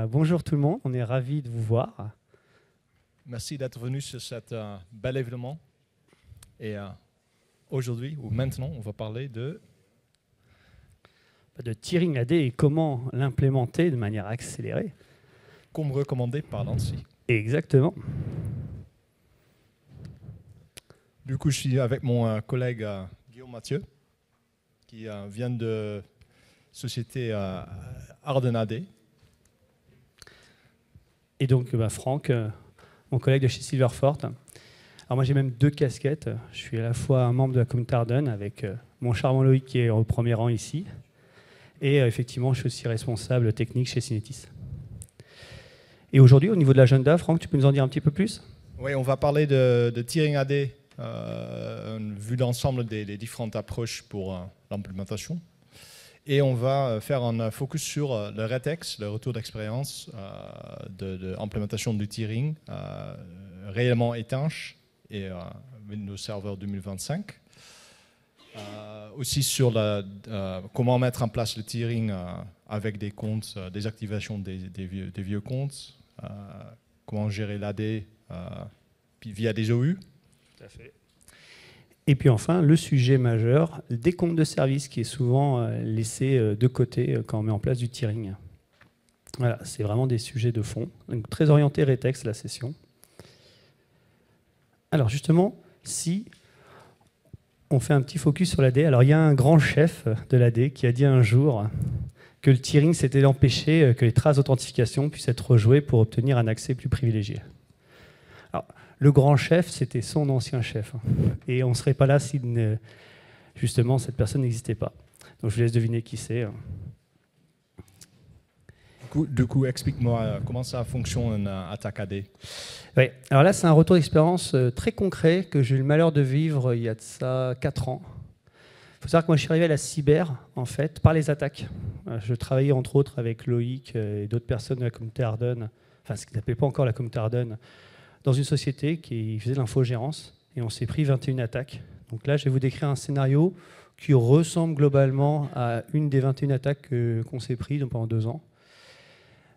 Bonjour tout le monde, on est ravis de vous voir. Merci d'être venu sur cet bel événement. Et aujourd'hui, ou maintenant, on va parler de Tiring AD et comment l'implémenter de manière accélérée. comme recommandé par l'ANSSI. Exactement. Du coup, je suis avec mon collègue Guillaume Mathieu, qui vient de société Arden AD. Et donc Franck, mon collègue de chez Silverfort. Alors moi j'ai même deux casquettes. Je suis à la fois un membre de la communauté Arden avec mon charmant Loïc qui est au premier rang ici. Et effectivement, je suis aussi responsable technique chez Synetis. Et aujourd'hui, au niveau de l'agenda, Franck, tu peux nous en dire un petit peu plus? Oui, on va parler de Tiring AD, vue d'ensemble des différentes approches pour l'implémentation. Et on va faire un focus sur le RETEX, le retour d'expérience de l'implémentation du Tiring réellement étanche et Windows Server 2025. Aussi sur comment mettre en place le Tiring avec des comptes, des activations des vieux comptes, comment gérer l'AD via des OU. Tout à fait. Et puis enfin, le sujet majeur, des comptes de service qui est souvent laissé de côté quand on met en place du Tiring. Voilà, c'est vraiment des sujets de fond. Donc, très orienté RETEX, la session. Alors justement, si on fait un petit focus sur l'AD, alors il y a un grand chef de l'AD qui a dit un jour que le Tiring, c'était d'empêcher que les traces d'authentification puissent être rejouées pour obtenir un accès plus privilégié. Alors, le grand chef, c'était son ancien chef. Et on ne serait pas là si justement cette personne n'existait pas. Donc je vous laisse deviner qui c'est. Du coup, explique-moi comment ça fonctionne une attaque AD. Oui, alors là, c'est un retour d'expérience très concret que j'ai eu le malheur de vivre il y a de ça 4 ans. Il faut savoir que moi, je suis arrivé à la cyber, en fait, par les attaques. Je travaillais entre autres avec Loïc et d'autres personnes de la communauté Arden, enfin ce qu'ils n'appelaient pas encore la communauté Arden, dans une société qui faisait de l'infogérance, et on s'est pris 21 attaques. Donc là, je vais vous décrire un scénario qui ressemble globalement à une des 21 attaques qu'on s'est pris pendant 2 ans.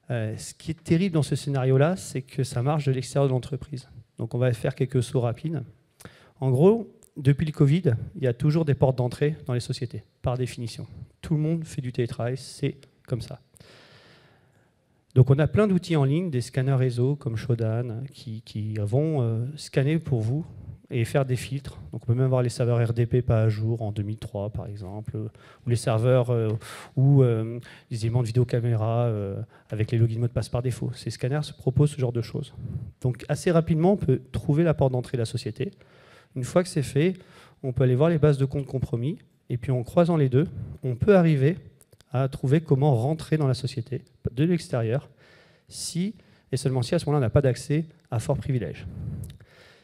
Ce qui est terrible dans ce scénario-là, c'est que ça marche de l'extérieur de l'entreprise. Donc on va faire quelques sauts rapides. En gros, depuis le Covid, il y a toujours des portes d'entrée dans les sociétés, par définition. Tout le monde fait du télétravail, c'est comme ça. Donc on a plein d'outils en ligne, des scanners réseau comme Shodan, qui vont scanner pour vous et faire des filtres. Donc on peut même avoir les serveurs RDP pas à jour en 2003 par exemple, ou les serveurs ou les éléments de vidéocaméra avec les logins de mot de passe par défaut. Ces scanners se proposent ce genre de choses. Donc assez rapidement, on peut trouver la porte d'entrée de la société. Une fois que c'est fait, on peut aller voir les bases de comptes compromis, et puis en croisant les deux, on peut arriver à trouver comment rentrer dans la société de l'extérieur, si et seulement si à ce moment-là on n'a pas d'accès à fort privilège.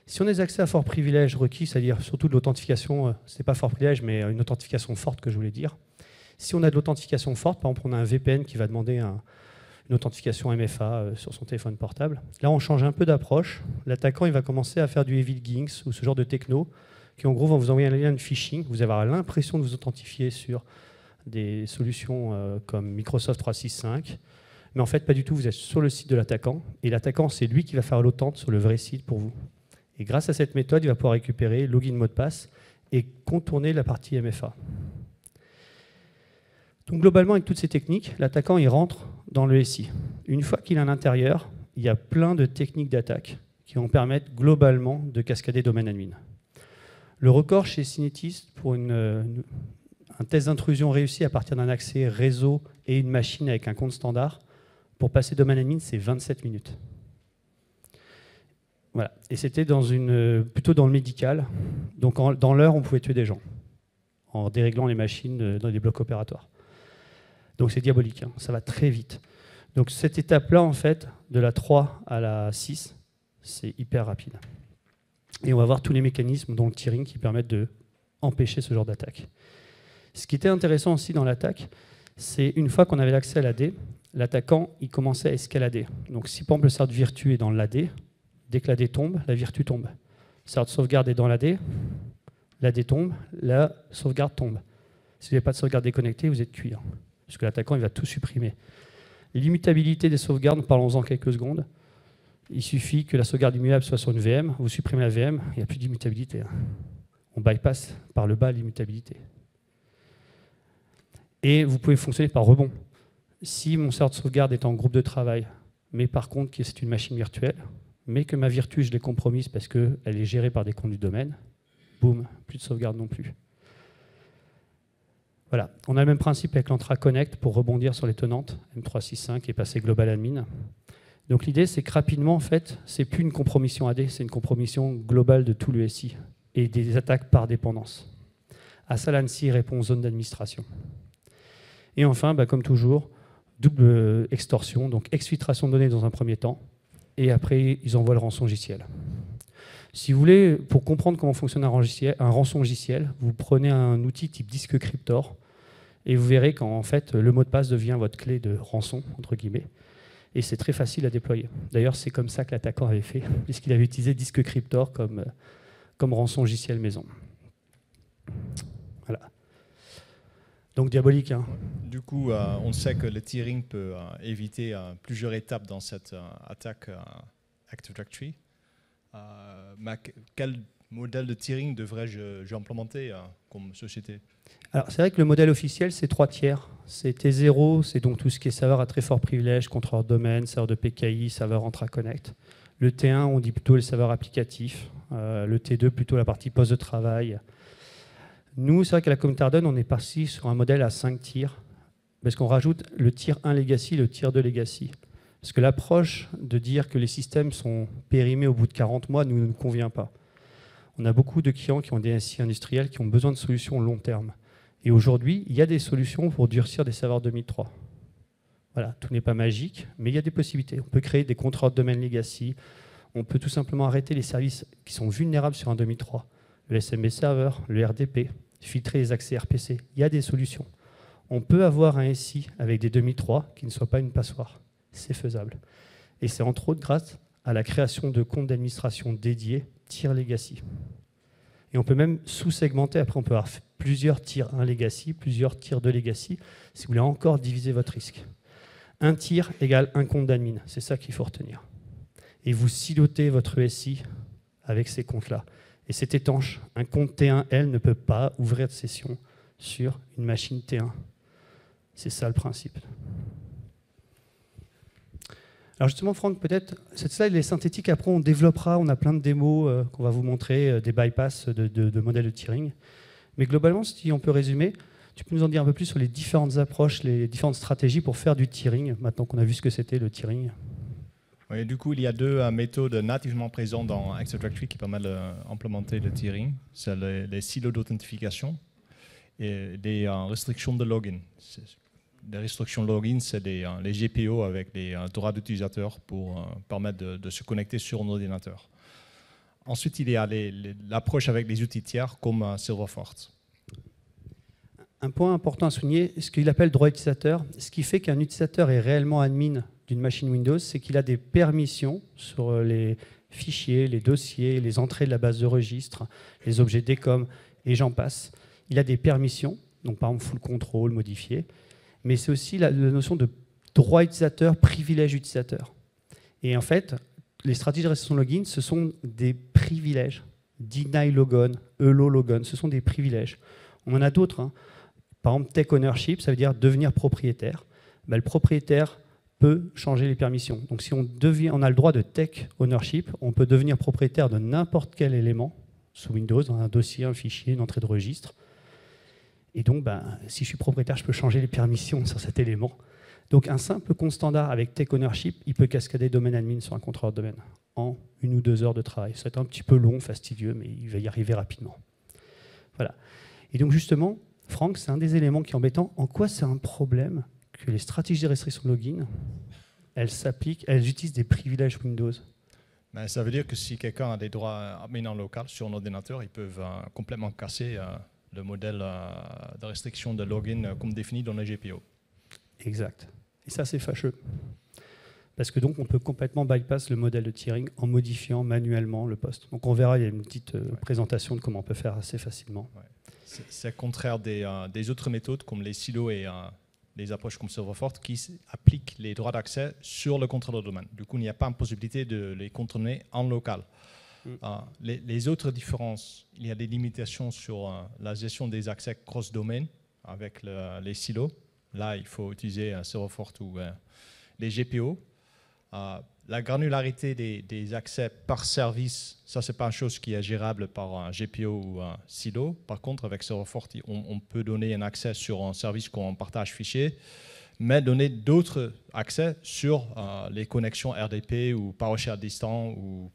Si on a des accès à fort privilège requis, c'est-à-dire surtout de l'authentification, ce n'est pas fort privilège, mais une authentification forte que je voulais dire. Si on a de l'authentification forte, par exemple on a un VPN qui va demander une authentification MFA sur son téléphone portable, là on change un peu d'approche. L'attaquant il va commencer à faire du heavy ginks ou ce genre de techno qui en gros vont vous envoyer un lien de phishing, vous allez avoir l'impression de vous authentifier sur des solutions comme Microsoft 365, mais en fait pas du tout, vous êtes sur le site de l'attaquant, et l'attaquant c'est lui qui va faire l'authentique sur le vrai site pour vous. Et grâce à cette méthode, il va pouvoir récupérer login mot de passe et contourner la partie MFA. Donc globalement, avec toutes ces techniques, l'attaquant il rentre dans le SI. Une fois qu'il est à l'intérieur, il y a plein de techniques d'attaque qui vont permettre globalement de cascader domaine admin. Le record chez Synetis pour un test d'intrusion réussi à partir d'un accès réseau et une machine avec un compte standard, pour passer domaine admin, c'est 27 minutes. Voilà. Et c'était plutôt dans le médical. Donc dans l'heure, on pouvait tuer des gens en déréglant les machines dans les blocs opératoires. Donc c'est diabolique, hein. Ça va très vite. Donc cette étape-là, en fait, de la 3 à la 6, c'est hyper rapide. Et on va voir tous les mécanismes, dont le Tiring, qui permettent d'empêcher ce genre d'attaque. Ce qui était intéressant aussi dans l'attaque, c'est une fois qu'on avait l'accès à l'AD, l'attaquant il commençait à escalader. Donc si par exemple le serveur de Virtu est dans l'AD, dès que l'AD tombe, la Virtu tombe. Le serveur de sauvegarde est dans l'AD tombe, la sauvegarde tombe. Si vous n'avez pas de sauvegarde déconnectée, vous êtes cuit. Parce que l'attaquant il va tout supprimer. L'immutabilité des sauvegardes, parlons-en quelques secondes. Il suffit que la sauvegarde immuable soit sur une VM, vous supprimez la VM, il n'y a plus d'immutabilité. On bypass par le bas l'immutabilité. Et vous pouvez fonctionner par rebond. Si mon serveur de sauvegarde est en groupe de travail, mais par contre que c'est une machine virtuelle, mais que ma virtu, je l'ai compromise parce qu'elle est gérée par des comptes du domaine, boum, plus de sauvegarde non plus. Voilà, on a le même principe avec l'Entra Connect pour rebondir sur les tenantes, M365 et passer Global Admin. Donc l'idée, c'est que rapidement, en fait, c'est plus une compromission AD, c'est une compromission globale de tout le SI et des attaques par dépendance. À ça, l'ANSI répond aux zones d'administration. Et enfin, comme toujours, double extorsion, donc exfiltration de données dans un premier temps, et après, ils envoient le rançon logiciel. Si vous voulez, pour comprendre comment fonctionne un rançon logiciel, vous prenez un outil type disque Cryptor, et vous verrez qu'en fait, le mot de passe devient votre clé de rançon, entre guillemets, et c'est très facile à déployer. D'ailleurs, c'est comme ça que l'attaquant avait fait, puisqu'il avait utilisé disque Cryptor comme rançon logiciel maison. Voilà. Donc diabolique. Hein. Du coup, on sait que le tiering peut éviter plusieurs étapes dans cette attaque Active Directory. Quel modèle de tiering devrais-je implémenter comme société? Alors, c'est vrai que le modèle officiel, c'est 3 tiers. C'est T0, c'est donc tout ce qui est serveur à très fort privilège, contrôleur de domaine, serveur de PKI, serveur Entra-Connect. Le T1, on dit plutôt les serveurs applicatifs. Le T2, plutôt la partie poste de travail. Nous, c'est vrai qu'à la communauté Ardenne, on est parti sur un modèle à 5 tiers, parce qu'on rajoute le tier 1 legacy, le tier 2 legacy. Parce que l'approche de dire que les systèmes sont périmés au bout de 40 mois ne nous convient pas. On a beaucoup de clients qui ont des SI industriels qui ont besoin de solutions long terme. Et aujourd'hui, il y a des solutions pour durcir des serveurs 2003. Voilà, tout n'est pas magique, mais il y a des possibilités. On peut créer des contrôleurs de domaine legacy. On peut tout simplement arrêter les services qui sont vulnérables sur un 2003. Le SMB server, le RDP, filtrer les accès RPC. Il y a des solutions. On peut avoir un SI avec des 2003 qui ne soit pas une passoire. C'est faisable. Et c'est entre autres grâce à la création de comptes d'administration dédiés, tier legacy. Et on peut même sous-segmenter. Après, on peut avoir plusieurs tier 1 legacy, plusieurs tier 2 legacy, si vous voulez encore diviser votre risque. Un tier égale un compte d'admin. C'est ça qu'il faut retenir. Et vous silotez votre SI avec ces comptes-là. Et c'est étanche. Un compte T1L ne peut pas ouvrir de session sur une machine T1. C'est ça le principe. Alors justement, Franck, peut-être, cette slide elle est synthétique. Après, on développera, on a plein de démos qu'on va vous montrer, des bypass de modèles de tiering. Mais globalement, si on peut résumer, tu peux nous en dire un peu plus sur les différentes approches, les différentes stratégies pour faire du tiering, maintenant qu'on a vu ce que c'était le tiering. Oui, du coup, il y a deux méthodes nativement présentes dans Active Directory qui permettent d'implémenter le tiering. C'est les silos d'authentification et des restrictions de login. Les restrictions de login, c'est les GPO avec les droits d'utilisateur pour permettre de se connecter sur un ordinateur. Ensuite, il y a l'approche avec les outils tiers comme Silverfort. Un point important à souligner, ce qu'il appelle droit utilisateur, ce qui fait qu'un utilisateur est réellement admin d'une machine Windows, c'est qu'il a des permissions sur les fichiers, les dossiers, les entrées de la base de registre, les objets DECOM, et j'en passe. Il a des permissions, donc par exemple full control, modifié, mais c'est aussi la notion de droit utilisateur, privilège utilisateur. Et en fait, les stratégies de restriction de login, ce sont des privilèges. Deny logon, allow logon, ce sont des privilèges. On en a d'autres. Hein. Par exemple, take ownership, ça veut dire devenir propriétaire. Le propriétaire peut changer les permissions. Donc si on a le droit de take ownership, on peut devenir propriétaire de n'importe quel élément sous Windows, dans un dossier, un fichier, une entrée de registre. Et donc, si je suis propriétaire, je peux changer les permissions sur cet élément. Donc un simple compte standard avec take ownership, il peut cascader domaine admin sur un contrôleur de domaine en 1 ou 2 heures de travail. Ça va être un petit peu long, fastidieux, mais il va y arriver rapidement. Voilà. Et donc justement, Franck, c'est un des éléments qui est embêtant. En quoi c'est un problème que les stratégies de restriction de login, elles s'appliquent, elles utilisent des privilèges Windows? Ça veut dire que si quelqu'un a des droits admin en local sur un ordinateur, ils peuvent complètement casser le modèle de restriction de login comme défini dans le GPO. Exact. Et ça, c'est fâcheux. Parce que donc, on peut complètement bypass le modèle de tiering en modifiant manuellement le poste. Donc on verra, il y a une petite présentation de comment on peut faire assez facilement. Ouais. C'est contraire des autres méthodes comme les silos et les approches comme Silverfort qui appliquent les droits d'accès sur le contrôleur de domaine. Du coup, il n'y a pas une possibilité de les contourner en local. Les autres différences, il y a des limitations sur la gestion des accès cross-domaine avec les silos. Là, il faut utiliser Silverfort ou les GPO. La granularité des accès par service, ça, ce n'est pas une chose qui est gérable par un GPO ou un silo. Par contre, avec Silverfort, on peut donner un accès sur un service qu'on partage fichier, mais donner d'autres accès sur les connexions RDP ou PowerShare distant ou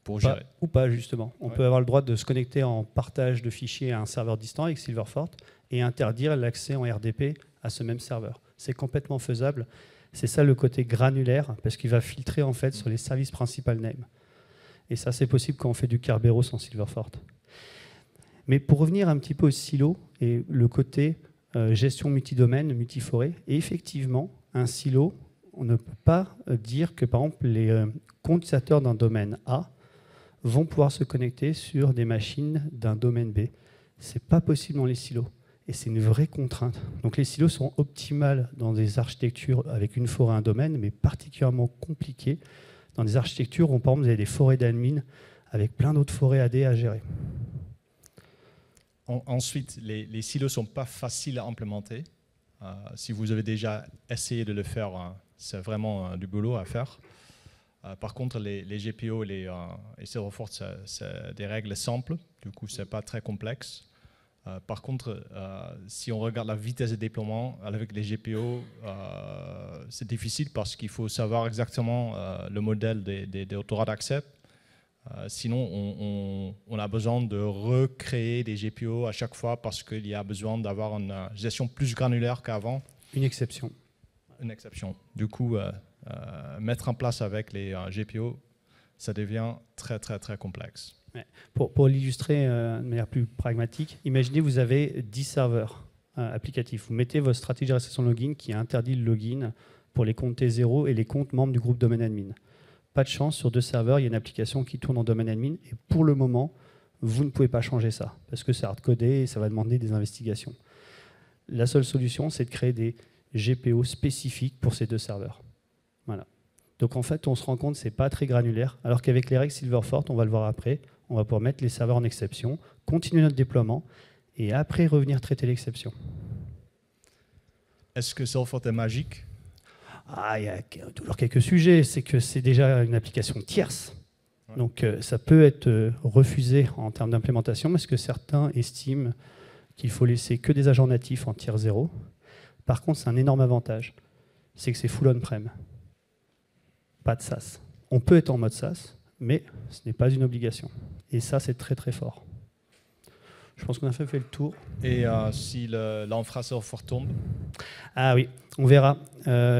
pour gérer. Ou pas, justement. On peut avoir le droit de se connecter en partage de fichiers à un serveur distant avec Silverfort et interdire l'accès en RDP à ce même serveur. C'est complètement faisable. C'est ça le côté granulaire, parce qu'il va filtrer en fait sur les services principal name. Et ça, c'est possible quand on fait du Kerberos en Silverfort. Mais pour revenir un petit peu au silo et le côté gestion multidomaine, multiforêt, et effectivement, un silo, on ne peut pas dire que par exemple les utilisateurs d'un domaine A vont pouvoir se connecter sur des machines d'un domaine B. Ce n'est pas possible dans les silos. Et c'est une vraie contrainte. Donc les silos sont optimales dans des architectures avec une forêt, un domaine, mais particulièrement compliquées dans des architectures où, par exemple, vous avez des forêts d'admin avec plein d'autres forêts AD à gérer. Ensuite, les silos ne sont pas faciles à implémenter. Si vous avez déjà essayé de le faire, c'est vraiment du boulot à faire. Par contre, les GPO et Silverfort, c'est des règles simples. Du coup, ce n'est pas très complexe. Par contre, si on regarde la vitesse de déploiement avec les GPO, c'est difficile parce qu'il faut savoir exactement le modèle des droits d'accès. Sinon, on a besoin de recréer des GPO à chaque fois parce qu'il y a besoin d'avoir une gestion plus granulaire qu'avant. Une exception. Une exception. Du coup, mettre en place avec les GPO, ça devient très, très, très complexe. Ouais. Pour l'illustrer de manière plus pragmatique, imaginez vous avez 10 serveurs applicatifs. Vous mettez votre stratégie de restriction login qui interdit le login pour les comptes T0 et les comptes membres du groupe domaine admin. Pas de chance, sur 2 serveurs, il y a une application qui tourne en domaine admin et pour le moment, vous ne pouvez pas changer ça parce que c'est hard-codé et ça va demander des investigations. La seule solution, c'est de créer des GPO spécifiques pour ces 2 serveurs. Voilà. Donc en fait, on se rend compte que ce n'est pas très granulaire, alors qu'avec les règles Silverfort, on va le voir après, on va pouvoir mettre les serveurs en exception, continuer notre déploiement, et après revenir traiter l'exception. Est-ce que Silverfort est magique ? Il y a toujours quelques sujets. C'est que c'est déjà une application tierce. Ouais. Donc ça peut être refusé en termes d'implémentation, parce que certains estiment qu'il faut laisser que des agents natifs en tier 0. Par contre, c'est un énorme avantage. C'est que c'est full on-prem. Pas de SaaS. On peut être en mode SaaS, mais ce n'est pas une obligation. Et ça, c'est très très fort. Je pense qu'on a fait le tour. Et si l'infra Silverfort tombe ? Ah oui, on verra.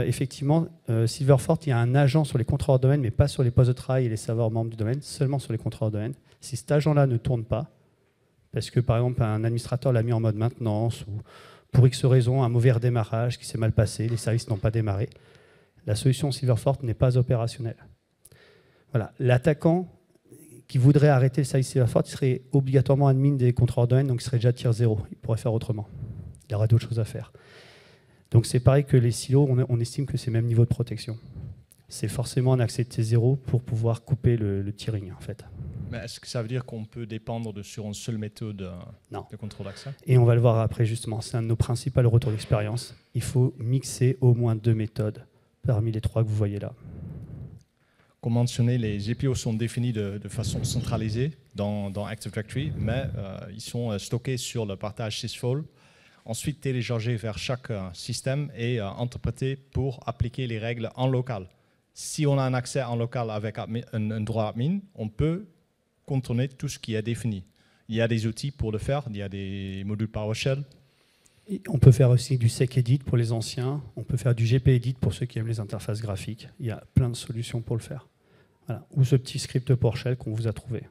Effectivement, Silverfort, il y a un agent sur les contrôleurs de domaine, mais pas sur les postes de travail et les serveurs membres du domaine, seulement sur les contrôleurs de domaine. Si cet agent-là ne tourne pas, parce que par exemple un administrateur l'a mis en mode maintenance, ou pour X raison, un mauvais redémarrage qui s'est mal passé, les services n'ont pas démarré, la solution Silverfort n'est pas opérationnelle. Voilà. L'attaquant qui voudrait arrêter le service Silverfort, il serait obligatoirement admin des contrôleurs de domaine, donc il serait déjà tier 0. Il pourrait faire autrement. Il y aurait d'autres choses à faire. Donc c'est pareil que les silos, on estime que c'est le même niveau de protection. C'est forcément un accès de T0 pour pouvoir couper le tiering, en fait. Mais est-ce que ça veut dire qu'on peut dépendre sur une seule méthode de contrôle d'accès ? Et on va le voir après, justement. C'est un de nos principaux retours d'expérience. Il faut mixer au moins 2 méthodes parmi les 3 que vous voyez là. Comme mentionné, les GPO sont définis de façon centralisée dans Active Directory, mais ils sont stockés sur le partage sysfall, ensuite téléchargés vers chaque système et interprétés pour appliquer les règles en local. Si on a un accès en local avec un droit admin, on peut contourner tout ce qui est défini. Il y a des outils pour le faire, il y a des modules PowerShell. On peut faire aussi du SecEdit pour les anciens, on peut faire du GPEdit pour ceux qui aiment les interfaces graphiques. Il y a plein de solutions pour le faire. Voilà. Ou ce petit script PowerShell qu'on vous a trouvé.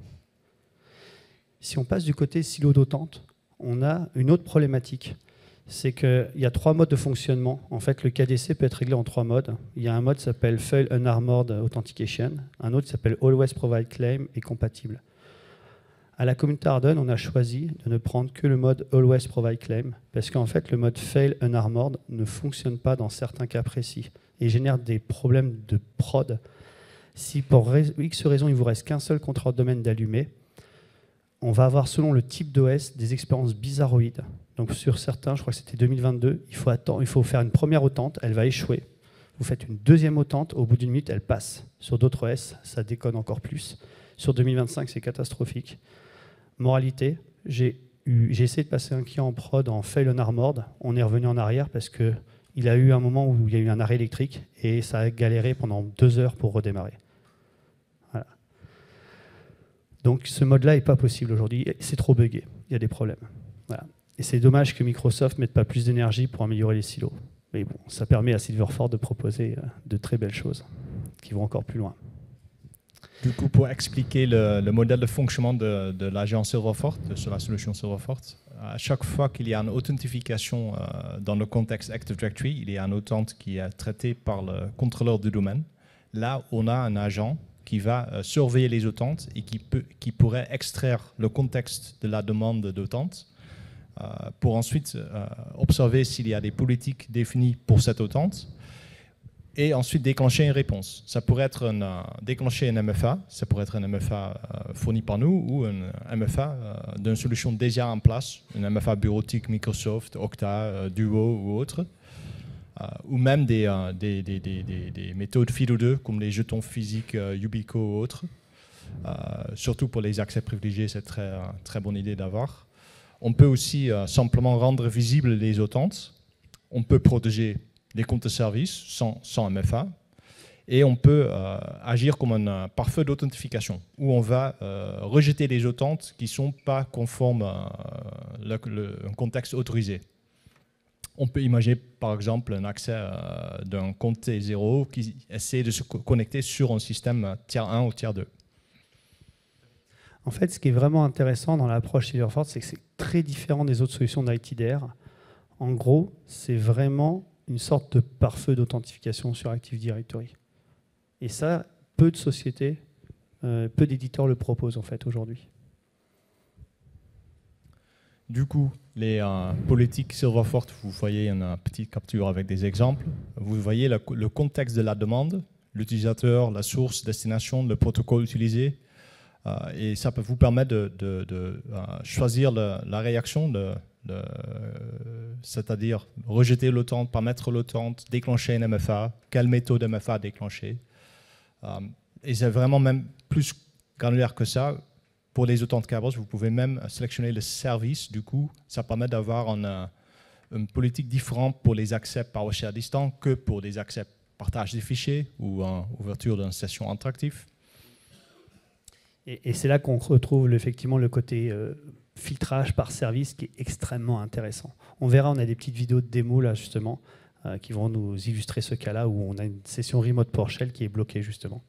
Si on passe du côté silo d'autante, on a une autre problématique. C'est qu'il y a 3 modes de fonctionnement. En fait, le KDC peut être réglé en 3 modes. Il y a un mode qui s'appelle Fail Unarmored Authentication, un autre qui s'appelle Always Provide Claim et compatible. À la communauté Harden, on a choisi de ne prendre que le mode Always Provide Claim, parce qu'en fait, le mode Fail Unarmored ne fonctionne pas dans certains cas précis et génère des problèmes de prod. Si pour X raison, il ne vous reste qu'un seul contrôleur de domaine d'allumé, on va avoir, selon le type d'OS, des expériences bizarroïdes. Donc sur certains, je crois que c'était 2022, il faut faire une première autente, elle va échouer. Vous faites une deuxième autente, au bout d'une minute, elle passe. Sur d'autres OS, ça déconne encore plus. Sur 2025, c'est catastrophique. Moralité, j'ai essayé de passer un client en prod en fail unarmored. On est revenu en arrière parce qu'il a eu un moment où il y a eu un arrêt électrique et ça a galéré pendant 2 heures pour redémarrer. Voilà. Donc ce mode-là n'est pas possible aujourd'hui. C'est trop buggé. Il y a des problèmes. Voilà. Et c'est dommage que Microsoft ne mette pas plus d'énergie pour améliorer les silos. Mais bon, ça permet à Silverford de proposer de très belles choses qui vont encore plus loin. Du coup, pour expliquer le modèle de fonctionnement de l'agent Silverford, sur la solution Silverford, à chaque fois qu'il y a une authentification dans le contexte Active Directory, il y a une autente qui est traitée par le contrôleur du domaine. Là, on a un agent qui va surveiller les autentes et qui pourrait extraire le contexte de la demande d'autente pour ensuite observer s'il y a des politiques définies pour cette autente et ensuite déclencher une réponse. Ça pourrait être déclencher un MFA, ça pourrait être un MFA fourni par nous ou un MFA d'une solution déjà en place, un MFA bureautique Microsoft, Okta, Duo ou autre, ou même des méthodes FIDO2 comme les jetons physiques Yubico ou autres. Surtout pour les accès privilégiés, c'est très bonne idée d'avoir. On peut aussi simplement rendre visibles les autentes. On peut protéger les comptes de service sans MFA. Et on peut agir comme un pare-feu d'authentification, où on va rejeter les autentes qui ne sont pas conformes à un contexte autorisé. On peut imaginer par exemple un accès d'un compte T0 qui essaie de se connecter sur un système tiers 1 ou tiers 2. En fait, ce qui est vraiment intéressant dans l'approche Silverford, c'est que c'est très différent des autres solutions d'ITDR. En gros, c'est vraiment une sorte de pare-feu d'authentification sur Active Directory. Et ça, peu de sociétés, peu d'éditeurs le proposent en fait aujourd'hui. Du coup, les politiques Silverford, vous voyez une petite capture avec des exemples. Vous voyez le contexte de la demande, l'utilisateur, la source, destination, le protocole utilisé. Et ça peut vous permettre de choisir la réaction, c'est-à-dire rejeter l'autente, pas mettre l'autente, déclencher une MFA, quelle méthode MFA déclencher. Et c'est vraiment même plus granulaire que ça. Pour les autentes Kerberos, vous pouvez même sélectionner le service. Du coup, ça permet d'avoir une politique différente pour les accès PowerShare distants que pour les accès partage des fichiers ou ouverture d'une session interactive. Et c'est là qu'on retrouve effectivement le côté filtrage par service qui est extrêmement intéressant. On verra, on a des petites vidéos de démo là justement qui vont nous illustrer ce cas-là où on a une session remote PowerShell qui est bloquée justement.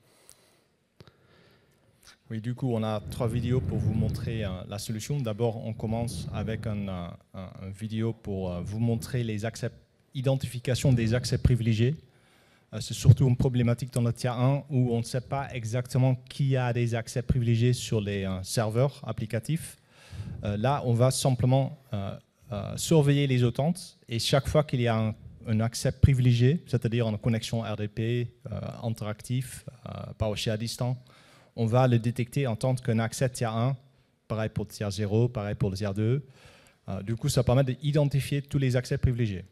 Oui, du coup, on a 3 vidéos pour vous montrer la solution. D'abord, on commence avec une vidéo pour vous montrer les accès, identification des accès privilégiés. C'est surtout une problématique dans le tiers 1 où on ne sait pas exactement qui a des accès privilégiés sur les serveurs applicatifs. Là, on va simplement surveiller les autentes et chaque fois qu'il y a un accès privilégié, c'est-à-dire une connexion RDP, interactif, PowerShare distant, on va le détecter en tant qu'un accès tiers 1, pareil pour le tiers 0, pareil pour le tiers 2. Du coup, ça permet d'identifier tous les accès privilégiés.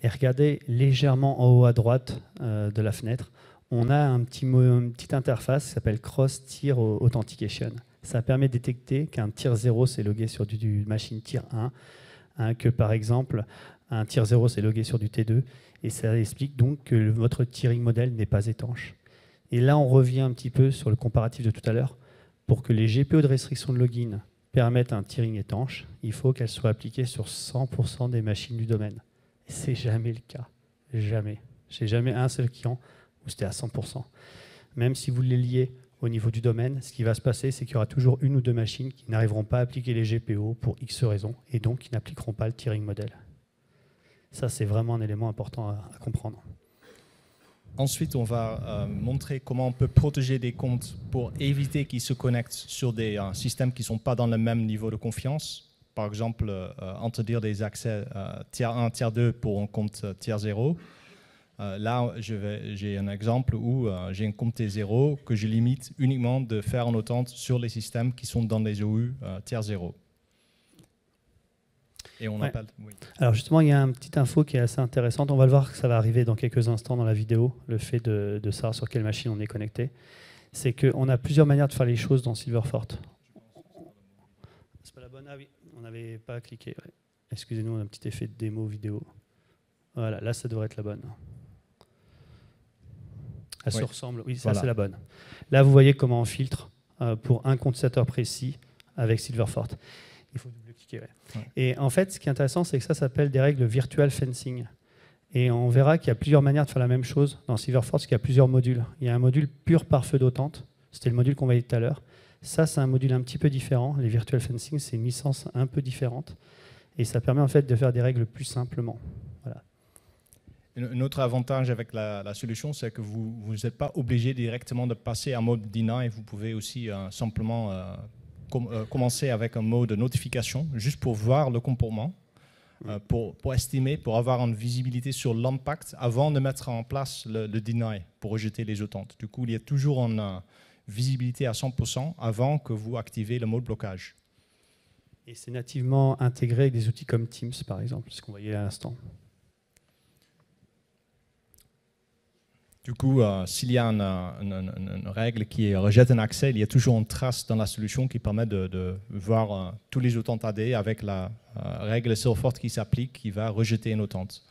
Et regardez légèrement en haut à droite de la fenêtre, on a une petite interface qui s'appelle Cross Tier Authentication. Ça permet de détecter qu'un tier 0 s'est logué sur du machine tier 1, que par exemple un tier 0 s'est logué sur du T2, et ça explique donc que votre tiering model n'est pas étanche. Et là, on revient un petit peu sur le comparatif de tout à l'heure. Pour que les GPO de restriction de login permettent un tiering étanche, il faut qu'elles soient appliquées sur 100% des machines du domaine. Et c'est jamais le cas. Jamais. J'ai jamais un seul client où c'était à 100%. Même si vous les liez au niveau du domaine, ce qui va se passer, c'est qu'il y aura toujours une ou deux machines qui n'arriveront pas à appliquer les GPO pour X raisons, et donc qui n'appliqueront pas le tiering model. Ça, c'est vraiment un élément important à comprendre. Ensuite, on va montrer comment on peut protéger des comptes pour éviter qu'ils se connectent sur des systèmes qui ne sont pas dans le même niveau de confiance. Par exemple, interdire des accès tiers 1, tiers 2 pour un compte tiers 0. Là, j'ai un exemple où j'ai un compte T0 que je limite uniquement de faire en attente sur les systèmes qui sont dans les OU tiers 0. Et on appelle. Oui. Alors justement, il y a une petite info qui est assez intéressante. On va le voir que ça va arriver dans quelques instants dans la vidéo, le fait de savoir sur quelle machine on est connecté. C'est qu'on a plusieurs manières de faire les choses dans Silverfort. C'est pas la bonne? Ah oui, on n'avait pas cliqué. Ouais. Excusez-nous, on a un petit effet de démo vidéo. Voilà, là ça devrait être la bonne. Elle se ressemble. Oui, ça c'est la bonne. Là, vous voyez comment on filtre pour un utilisateur précis avec Silverfort. Il faut double-cliquer. Ouais. Et en fait, ce qui est intéressant, c'est que ça s'appelle des règles virtual fencing. Et on verra qu'il y a plusieurs manières de faire la même chose dans Silverfort, parce qu'il y a plusieurs modules. Il y a un module pur par feu d'attente. C'était le module qu'on voyait tout à l'heure. Ça, c'est un module un petit peu différent. Les virtual fencing, c'est une licence un peu différente. Et ça permet en fait de faire des règles plus simplement. Voilà. Un autre avantage avec la solution, c'est que vous n'êtes pas obligé directement de passer en mode deny. Vous pouvez aussi simplement commencer avec un mode de notification, juste pour voir le comportement, pour estimer, pour avoir une visibilité sur l'impact avant de mettre en place le deny, pour rejeter les attentes. Du coup, il y a toujours une visibilité à 100% avant que vous activez le mode blocage. Et c'est nativement intégré avec des outils comme Teams, par exemple, ce qu'on voyait à l'instant. Du coup, s'il y a une règle qui rejette un accès, il y a toujours une trace dans la solution qui permet de voir tous les attentes AD avec la règle Silverfort qui s'applique, qui va rejeter une attente.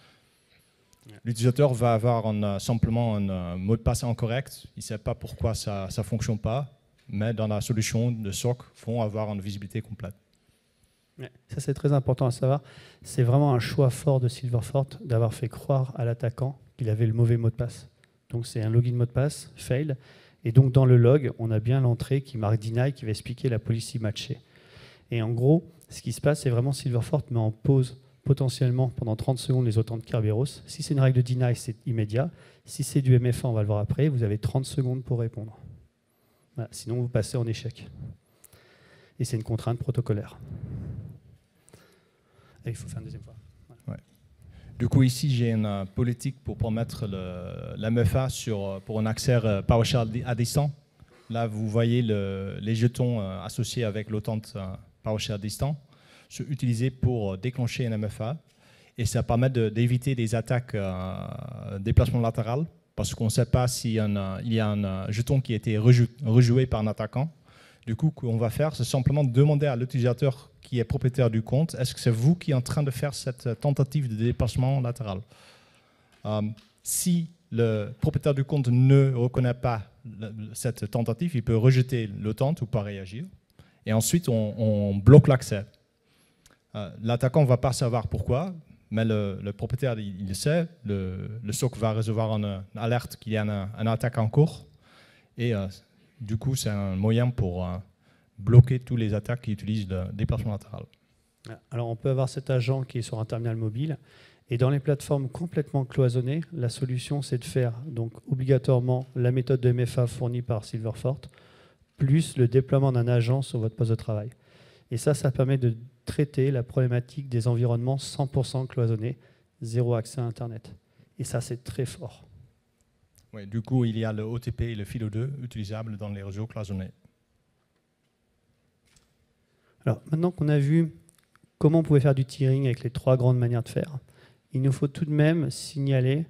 L'utilisateur va avoir simplement un mot de passe incorrect. Il ne sait pas pourquoi ça ne fonctionne pas, mais dans la solution de SOC, vont avoir une visibilité complète. Ça, c'est très important à savoir. C'est vraiment un choix fort de Silverfort d'avoir fait croire à l'attaquant qu'il avait le mauvais mot de passe. Donc c'est un login mot de passe, fail. Et donc dans le log, on a bien l'entrée qui marque deny, qui va expliquer la policy matchée. Et en gros, ce qui se passe, c'est vraiment Silverfort met en pause potentiellement pendant 30 secondes les attentes Kerberos. Si c'est une règle de deny, c'est immédiat. Si c'est du MFA, on va le voir après, vous avez 30 secondes pour répondre. Voilà, sinon, vous passez en échec. Et c'est une contrainte protocolaire. Et il faut faire une deuxième fois. Voilà. Ouais. Du coup, ici, j'ai une politique pour permettre l'MFA pour un accès PowerShell à distance. Là, vous voyez les jetons associés avec l'attente PowerShell à distance sont utilisés pour déclencher un MFA. Et ça permet d'éviter des attaques déplacement latéral, parce qu'on ne sait pas s'il y a un jeton qui a été rejoué par un attaquant. Du coup, ce qu'on va faire, c'est simplement demander à l'utilisateur qui est propriétaire du compte, est-ce que c'est vous qui êtes en train de faire cette tentative de déplacement latéral? Si le propriétaire du compte ne reconnaît pas cette tentative, il peut rejeter l'attente ou pas réagir. Et ensuite, on bloque l'accès. L'attaquant ne va pas savoir pourquoi, mais le propriétaire, il le sait. Le SOC va recevoir une alerte qu'il y a une attaque en cours. Et du coup, c'est un moyen pour bloquer toutes les attaques qui utilisent le déplacement latéral. Alors, on peut avoir cet agent qui est sur un terminal mobile. Et dans les plateformes complètement cloisonnées, la solution, c'est de faire donc, obligatoirement la méthode de MFA fournie par Silverfort, plus le déploiement d'un agent sur votre poste de travail. Et ça permet de traiter la problématique des environnements 100% cloisonnés, zéro accès à Internet. Et ça, c'est très fort. Oui, du coup, il y a le OTP et le FIDO2 utilisables dans les réseaux cloisonnés. Alors, maintenant qu'on a vu comment on pouvait faire du tiering avec les 3 grandes manières de faire, il nous faut tout de même signaler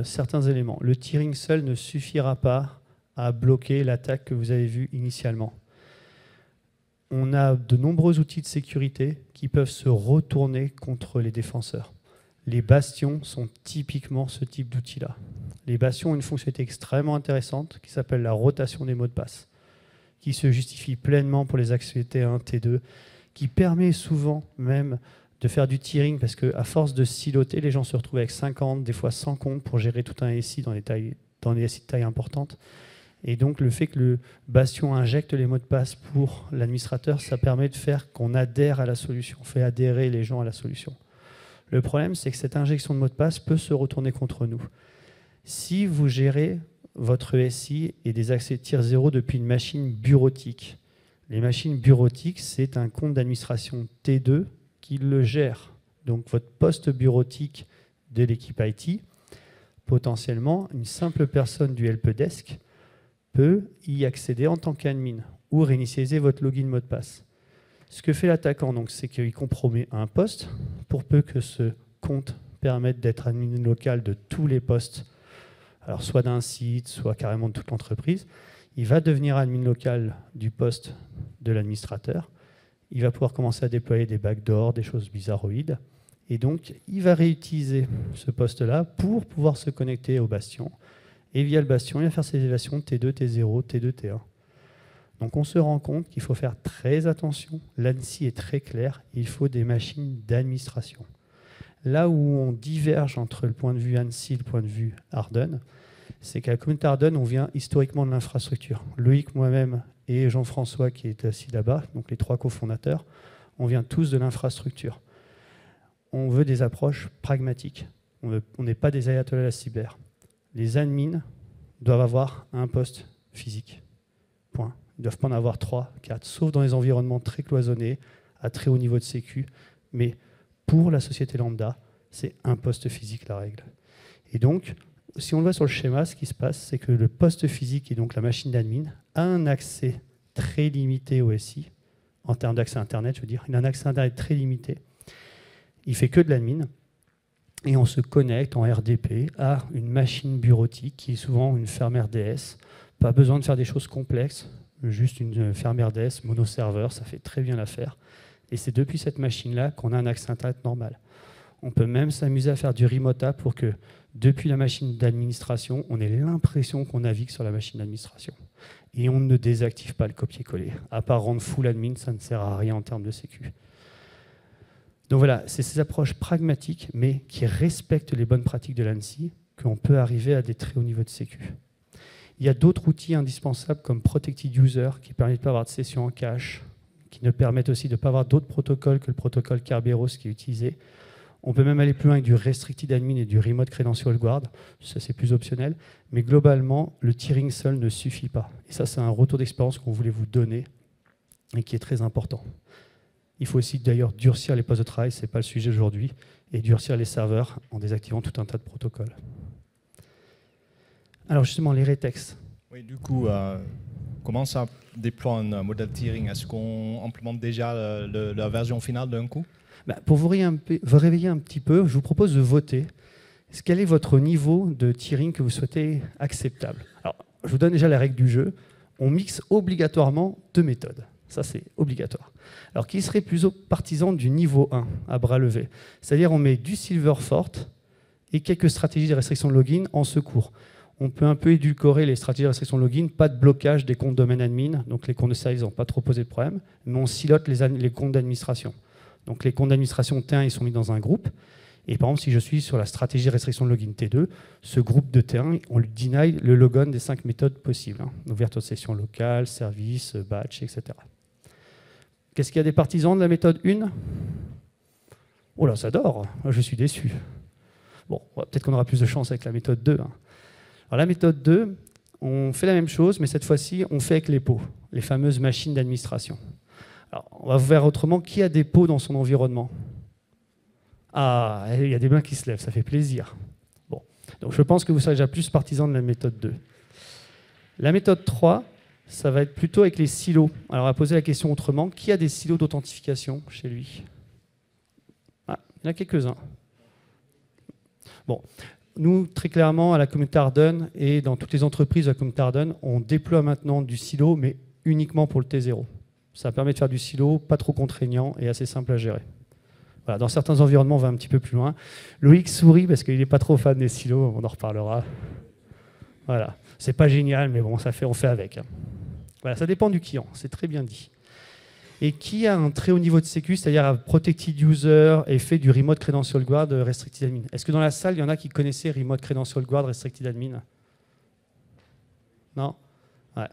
certains éléments. Le tiering seul ne suffira pas à bloquer l'attaque que vous avez vue initialement. On a de nombreux outils de sécurité qui peuvent se retourner contre les défenseurs. Les bastions sont typiquement ce type d'outil-là. Les bastions ont une fonctionnalité extrêmement intéressante qui s'appelle la rotation des mots de passe, qui se justifie pleinement pour les accès T1, T2, qui permet souvent même de faire du tiering parce qu'à force de siloter, les gens se retrouvent avec 50, des fois 100 comptes pour gérer tout un SI dans des SI de taille importante. Et donc, le fait que le bastion injecte les mots de passe pour l'administrateur, ça permet de faire qu'on adhère à la solution, on fait adhérer les gens à la solution. Le problème, c'est que cette injection de mots de passe peut se retourner contre nous. Si vous gérez votre ESI et des accès tiers 0 depuis une machine bureautique, les machines bureautiques, c'est un compte d'administration T2 qui le gère. Donc votre poste bureautique de l'équipe IT, potentiellement, une simple personne du helpdesk peut y accéder en tant qu'admin ou réinitialiser votre login mot de passe. Ce que fait l'attaquant, donc, c'est qu'il compromet un poste pour peu que ce compte permette d'être admin local de tous les postes, alors soit d'un site, soit carrément de toute l'entreprise. Il va devenir admin local du poste de l'administrateur. Il va pouvoir commencer à déployer des backdoors, des choses bizarroïdes. Et donc, il va réutiliser ce poste-là pour pouvoir se connecter au bastion. Et via le bastion, il va faire ses élévations T2, T0, T2, T1. Donc, on se rend compte qu'il faut faire très attention. L'ANSI est très clair. Il faut des machines d'administration. Là où on diverge entre le point de vue ANSI et le point de vue Arden, c'est qu'à la communauté Arden, on vient historiquement de l'infrastructure. Loïc, moi-même et Jean-François, qui est assis là-bas, donc les 3 cofondateurs, on vient tous de l'infrastructure. On veut des approches pragmatiques. On n'est pas des ayatollahs à la cyber. Les admins doivent avoir un poste physique. Point. Ils ne doivent pas en avoir 3, 4, sauf dans les environnements très cloisonnés, à très haut niveau de sécu. Mais pour la société lambda, c'est un poste physique la règle. Et donc, si on le voit sur le schéma, ce qui se passe, c'est que le poste physique, et donc la machine d'admin, a un accès très limité au SI, en termes d'accès Internet, je veux dire. Il a un accès Internet très limité. Il ne fait que de l'admin. Et on se connecte en RDP à une machine bureautique qui est souvent une ferme RDS. Pas besoin de faire des choses complexes, juste une ferme RDS monoserveur, ça fait très bien l'affaire. Et c'est depuis cette machine-là qu'on a un accès Internet normal. On peut même s'amuser à faire du remote app pour que, depuis la machine d'administration, on ait l'impression qu'on navigue sur la machine d'administration. Et on ne désactive pas le copier-coller. À part rendre full admin, ça ne sert à rien en termes de sécu. Donc voilà, c'est ces approches pragmatiques, mais qui respectent les bonnes pratiques de l'ANSI, qu'on peut arriver à des très hauts niveaux de sécu. Il y a d'autres outils indispensables comme Protected User, qui permettent de ne pas avoir de session en cache, qui ne permettent aussi de ne pas avoir d'autres protocoles que le protocole Kerberos qui est utilisé. On peut même aller plus loin avec du Restricted Admin et du Remote Credential Guard, ça c'est plus optionnel, mais globalement, le tiering seul ne suffit pas. Et ça, c'est un retour d'expérience qu'on voulait vous donner et qui est très important. Il faut aussi d'ailleurs durcir les postes de travail, ce n'est pas le sujet aujourd'hui, et durcir les serveurs en désactivant tout un tas de protocoles. Alors justement, les retex. Oui, du coup, comment ça déploie un modèle tiering? Est-ce qu'on implémente déjà la version finale d'un coup? Pour vous réveiller un petit peu, je vous propose de voter. Quel est votre niveau de tiering que vous souhaitez acceptable? Alors, je vous donne déjà la règle du jeu. On mixe obligatoirement 2 méthodes. Ça, c'est obligatoire. Alors, qui serait plutôt partisan du niveau 1, à bras levés? C'est-à-dire, on met du Silverfort et quelques stratégies de restriction de login en secours. On peut un peu édulcorer les stratégies de restriction de login, pas de blocage des comptes domaine admin, donc les comptes de service n'ont pas trop posé de problème, mais on silote les comptes d'administration. Donc les comptes d'administration T1, ils sont mis dans un groupe, et par exemple, si je suis sur la stratégie de restriction de login T2, ce groupe de T1, on lui deny le logon des 5 méthodes possibles. Ouverture de session locale, service, batch, etc. Qu'est-ce qu'il y a des partisans de la méthode 1? Oh là, ça dort, je suis déçu. Bon, peut-être qu'on aura plus de chance avec la méthode 2. Alors la méthode 2, on fait la même chose, mais cette fois-ci, on fait avec les pots, les fameuses machines d'administration. Alors, on va vous faire autrement. Qui a des pots dans son environnement? Ah, il y a des mains qui se lèvent, ça fait plaisir. Bon, donc je pense que vous serez déjà plus partisan de la méthode 2. La méthode 3, ça va être plutôt avec les silos. Alors on va poser la question autrement. Qui a des silos d'authentification chez lui? Ah, il y en a quelques-uns. Bon. Nous, très clairement, à la communauté Arden et dans toutes les entreprises de la communauté Arden, on déploie maintenant du silo, mais uniquement pour le T0. Ça permet de faire du silo, pas trop contraignant et assez simple à gérer. Voilà, dans certains environnements, on va un petit peu plus loin. Loïc sourit parce qu'il n'est pas trop fan des silos, on en reparlera. Voilà, c'est pas génial, mais bon, on fait avec. Voilà, ça dépend du client, c'est très bien dit. Et qui a un très haut niveau de sécu, c'est-à-dire a Protected User et fait du Remote Credential Guard Restricted Admin. Est-ce que dans la salle, il y en a qui connaissaient Remote Credential Guard Restricted Admin? Non? Ouais.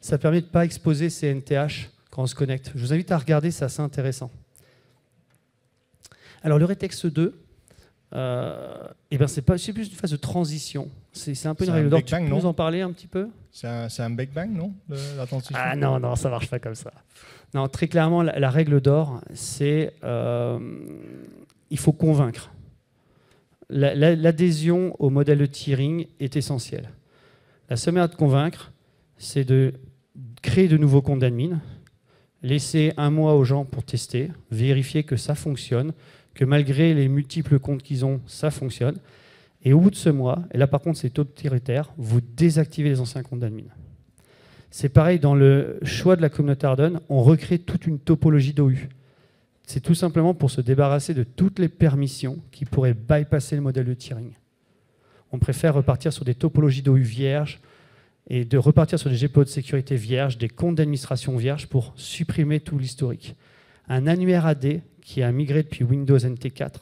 Ça permet de ne pas exposer ces NTH quand on se connecte. Je vous invite à regarder, c'est assez intéressant. Alors le Retex 2 est Eh ben, c'est plus une phase de transition. C'est un peu une règle d'or. Tu peux nous en parler un petit peu? C'est un Big Bang, non, la transition? Ah non, non, ça marche pas comme ça. Non, très clairement, la règle d'or, c'est il faut convaincre. L'adhésion au modèle de tiering est essentielle. La seule manière de convaincre, c'est de créer de nouveaux comptes d'admin, laisser un mois aux gens pour tester, vérifier que ça fonctionne, que malgré les multiples comptes qu'ils ont, ça fonctionne. Et au bout de ce mois, et là par contre c'est autoritaire, vous désactivez les anciens comptes d'admin. C'est pareil dans le choix de la communauté Harden, on recrée toute une topologie d'OU. C'est tout simplement pour se débarrasser de toutes les permissions qui pourraient bypasser le modèle de tiering. On préfère repartir sur des topologies d'OU vierges et de repartir sur des GPO de sécurité vierges, des comptes d'administration vierges pour supprimer tout l'historique. Un annuaire AD qui a migré depuis Windows NT4,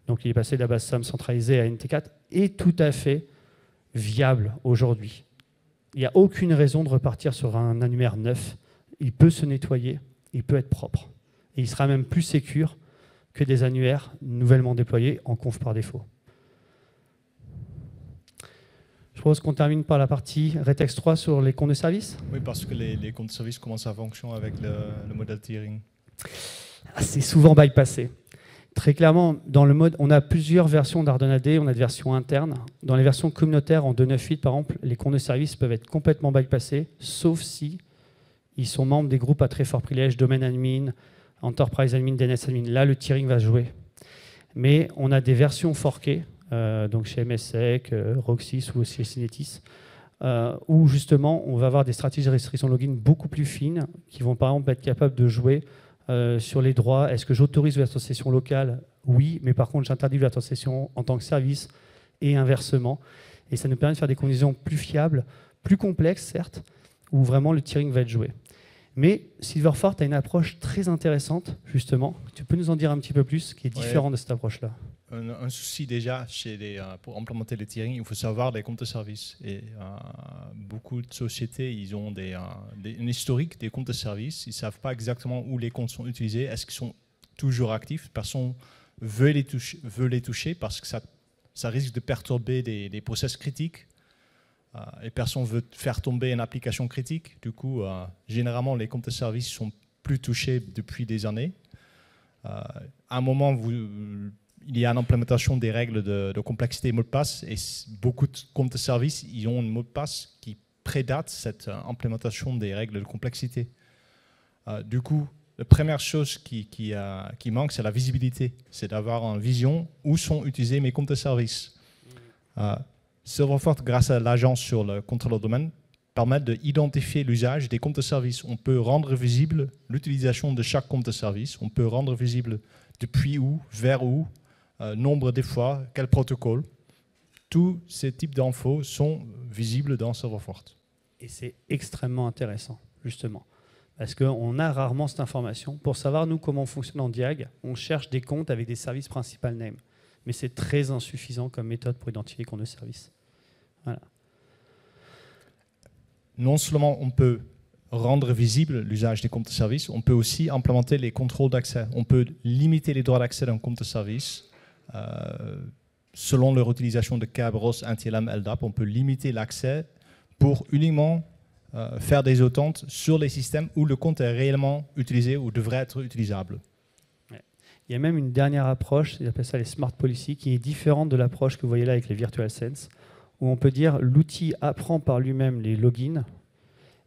donc il est passé de la base SAM centralisée à NT4, est tout à fait viable aujourd'hui. Il n'y a aucune raison de repartir sur un annuaire neuf. Il peut se nettoyer, il peut être propre. Et il sera même plus sécure que des annuaires nouvellement déployés en conf par défaut. Je propose qu'on termine par la partie Retex 3 sur les comptes de service. Oui, parce que les comptes de service commencent à fonctionner avec le modèle tiering. C'est souvent bypassé. Très clairement, dans le mode, on a plusieurs versions d'Harden AD, on a des versions internes. Dans les versions communautaires en 2.9.8, par exemple, les comptes de service peuvent être complètement bypassés, sauf si ils sont membres des groupes à très fort privilège, domaine admin, enterprise admin, DNS admin. Là, le tiering va jouer. Mais on a des versions forkées, donc chez MSSEC, Roxys ou aussi Synetis, où justement, on va avoir des stratégies de restriction login beaucoup plus fines, qui vont par exemple être capables de jouer sur les droits. Est-ce que j'autorise l'ouverture de session locale? Oui, mais par contre, j'interdis l'ouverture de session en tant que service et inversement. Et ça nous permet de faire des conditions plus fiables, plus complexes, certes, où vraiment le tiering va être joué. Mais Silverfort a une approche très intéressante, justement. Tu peux nous en dire un petit peu plus, qui est différent de cette approche-là? Un souci déjà, pour implémenter le tiering, il faut savoir des comptes de service. Et beaucoup de sociétés, ils ont une historique des comptes de service. Ils ne savent pas exactement où les comptes sont utilisés. Est-ce qu'ils sont toujours actifs? Personne veut les toucher parce que ça risque de perturber des process critiques. Et personne veut faire tomber une application critique. Du coup, généralement, les comptes de service sont plus touchés depuis des années. À un moment, il y a une implémentation des règles de complexité et mot de passe, et beaucoup de comptes de service, ils ont un mot de passe qui prédate cette implémentation des règles de complexité. Du coup, la première chose qui manque, c'est la visibilité. C'est d'avoir une vision où sont utilisés mes comptes de service. Silverfort, grâce à l'agence sur le contrôleur de domaine, permet d'identifier l'usage des comptes de service. On peut rendre visible l'utilisation de chaque compte de service. On peut rendre visible depuis où, vers où, nombre de fois, quel protocole. Tous ces types d'infos sont visibles dans Silverfort. Et c'est extrêmement intéressant, justement. Parce qu'on a rarement cette information. Pour savoir, nous, comment on fonctionne en Diag, on cherche des comptes avec des services principal name. Mais c'est très insuffisant comme méthode pour identifier les comptes de service. Voilà. Non seulement on peut rendre visible l'usage des comptes de service, on peut aussi implémenter les contrôles d'accès. On peut limiter les droits d'accès d'un compte de service selon leur utilisation de Kerberos, NTLM, LDAP. On peut limiter l'accès pour uniquement faire des attentes sur les systèmes où le compte est réellement utilisé ou devrait être utilisable. Il y a même une dernière approche, ils appellent ça les smart policy, qui est différente de l'approche que vous voyez là avec les virtual sense, où on peut dire l'outil apprend par lui-même les logins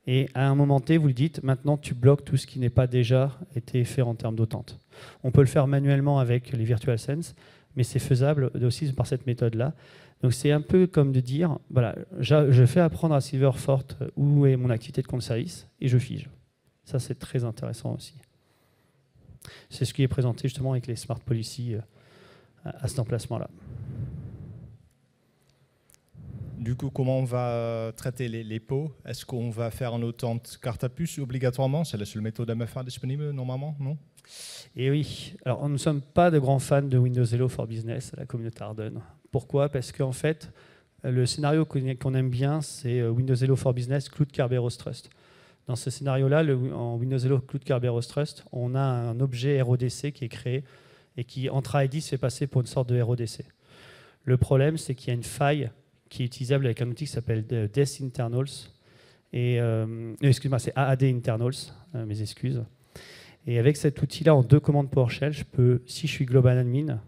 et à un moment T, vous lui dites maintenant tu bloques tout ce qui n'est pas déjà été fait en termes d'attente. On peut le faire manuellement avec les virtual sense, mais c'est faisable aussi par cette méthode-là. Donc c'est un peu comme de dire voilà, je fais apprendre à Silverfort où est mon activité de compte service et je fige. Ça c'est très intéressant aussi. C'est ce qui est présenté justement avec les smart policy à cet emplacement-là. Du coup, comment on va traiter les pots? Est-ce qu'on va faire un attente carte à puce obligatoirement? C'est la seule méthode MFA disponible normalement, non? Et oui. Alors, nous ne sommes pas de grands fans de Windows Hello for Business à la communauté Harden. Pourquoi? Parce qu'en fait, le scénario qu'on aime bien, c'est Windows Hello for Business, Cloud Kerberos Trust. Dans ce scénario-là, en Windows Hello Cloud Kerberos Trust, on a un objet RODC qui est créé et qui, entre ID, se fait passer pour une sorte de RODC. Le problème, c'est qu'il y a une faille qui est utilisable avec un outil qui s'appelle Death Internals. Excuse-moi, c'est AAD Internals, mes excuses. Et avec cet outil-là, en 2 commandes PowerShell, je peux, si je suis Global Admin,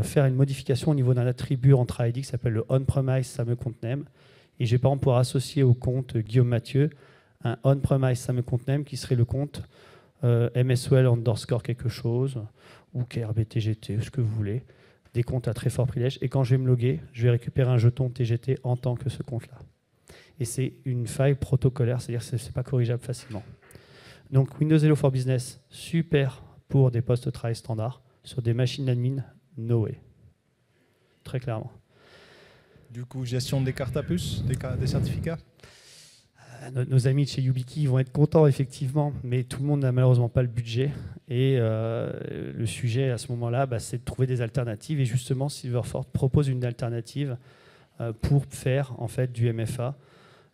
faire une modification au niveau d'un attribut entre ID qui s'appelle le on-premise SAME compte name. Et je vais par exemple pouvoir associer au compte Guillaume Mathieu un on-premise SAME compte name qui serait le compte MSOL underscore quelque chose, ou KRBTGT, ce que vous voulez, des comptes à très fort privilège. Et quand je vais me loguer, je vais récupérer un jeton TGT en tant que ce compte-là. Et c'est une faille protocolaire, c'est-à-dire que ce n'est pas corrigeable facilement. Donc Windows Hello for Business, super pour des postes de travail standard. Sur des machines d'admin, no way. Très clairement. Du coup, gestion des cartes à puce, des certificats. Nos amis de chez YubiKey vont être contents, effectivement, mais tout le monde n'a malheureusement pas le budget. Et le sujet, à ce moment-là, c'est de trouver des alternatives. Et justement, Silverfort propose une alternative pour faire en fait, du MFA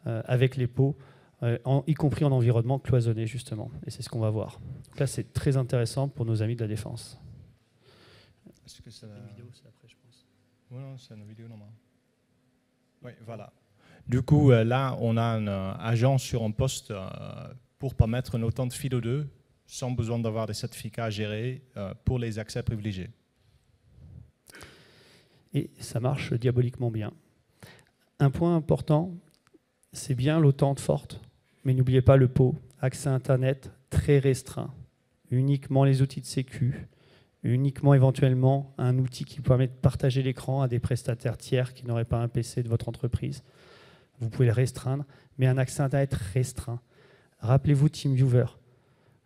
avec les pots, y compris en environnement cloisonné, justement. Et c'est ce qu'on va voir. Donc là, c'est très intéressant pour nos amis de la défense. Est-ce que c'est une vidéo, c'est après, je pense. Oui, non, c'est une vidéo normale. Oui, voilà. Du coup, là, on a un agent sur un poste pour permettre autant de fil 2 sans besoin d'avoir des certificats à gérer pour les accès privilégiés. Et ça marche diaboliquement bien. Un point important, c'est bien l'autente forte, mais n'oubliez pas le pot. Accès Internet très restreint. Uniquement les outils de sécu, uniquement éventuellement un outil qui permet de partager l'écran à des prestataires tiers qui n'auraient pas un PC de votre entreprise. Vous pouvez le restreindre, mais un accès Internet restreint. Rappelez-vous TeamViewer.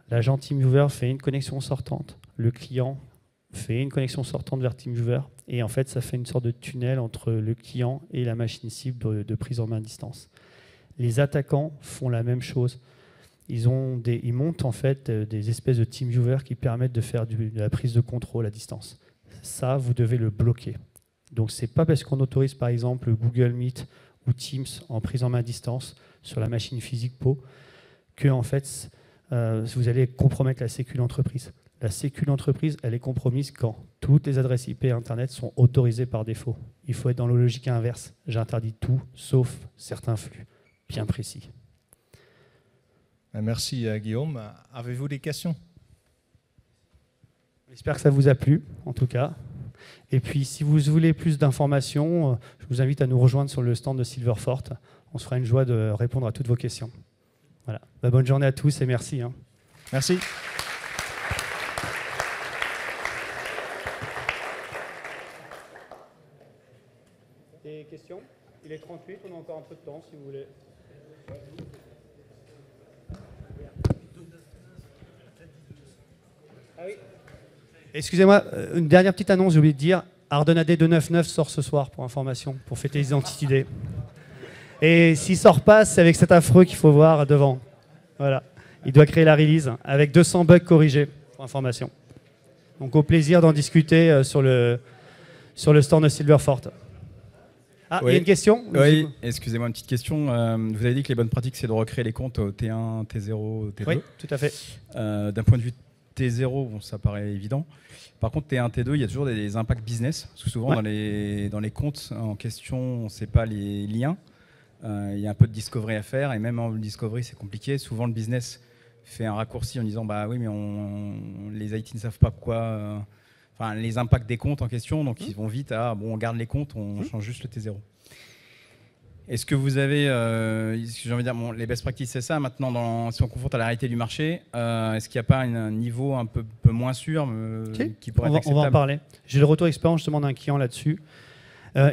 L'agent TeamViewer fait une connexion sortante. Le client fait une connexion sortante vers TeamViewer. Et en fait, ça fait une sorte de tunnel entre le client et la machine cible de prise en main à distance. Les attaquants font la même chose. Ils montent en fait des espèces de TeamViewer qui permettent de faire de la prise de contrôle à distance. Ça, vous devez le bloquer. Donc, ce n'est pas parce qu'on autorise par exemple Google Meet ou Teams en prise en main à distance sur la machine physique PO que en fait, vous allez compromettre la sécu d'entreprise. La sécu d'entreprise, elle est compromise quand toutes les adresses IP Internet sont autorisées par défaut. Il faut être dans la logique inverse. J'interdis tout, sauf certains flux bien précis. Merci Guillaume. Avez-vous des questions? J'espère que ça vous a plu, en tout cas. Et puis, si vous voulez plus d'informations, je vous invite à nous rejoindre sur le stand de Silverfort. On se fera une joie de répondre à toutes vos questions. Voilà. Bonne journée à tous et merci. Merci. Des questions? Il est 38, on a encore un peu de temps si vous voulez. Ah oui. Excusez-moi, une dernière petite annonce, j'ai oublié de dire. Ardon AD 299 sort ce soir pour information, pour fêter les identités. Et s'il sort pas, c'est avec cet affreux qu'il faut voir devant. Voilà. Il doit créer la release avec 200 bugs corrigés pour information. Donc au plaisir d'en discuter sur le stand de Silverfort. Ah, oui. Il y a une question? Oui, excusez-moi, une petite question. Vous avez dit que les bonnes pratiques, c'est de recréer les comptes au T1, T0, T2. Oui, tout à fait. D'un point de vue T0, bon, ça paraît évident. Par contre, T1, T2, il y a toujours des impacts business. Parce que souvent, dans les comptes en question, on ne sait pas les liens. Il y a un peu de discovery à faire. Et même en discovery, c'est compliqué. Souvent, le business fait un raccourci en disant bah oui, mais les IT ne savent pas quoi. Les impacts des comptes en question. Donc, ils vont vite à on garde les comptes, on change juste le T0. Est-ce que vous avez, j'ai envie de dire, les best practices, c'est ça. Maintenant, si on confronte à la réalité du marché, est-ce qu'il n'y a pas un niveau un peu moins sûr qui pourrait être acceptable? On va en parler. J'ai le retour d'expérience justement d'un client là-dessus.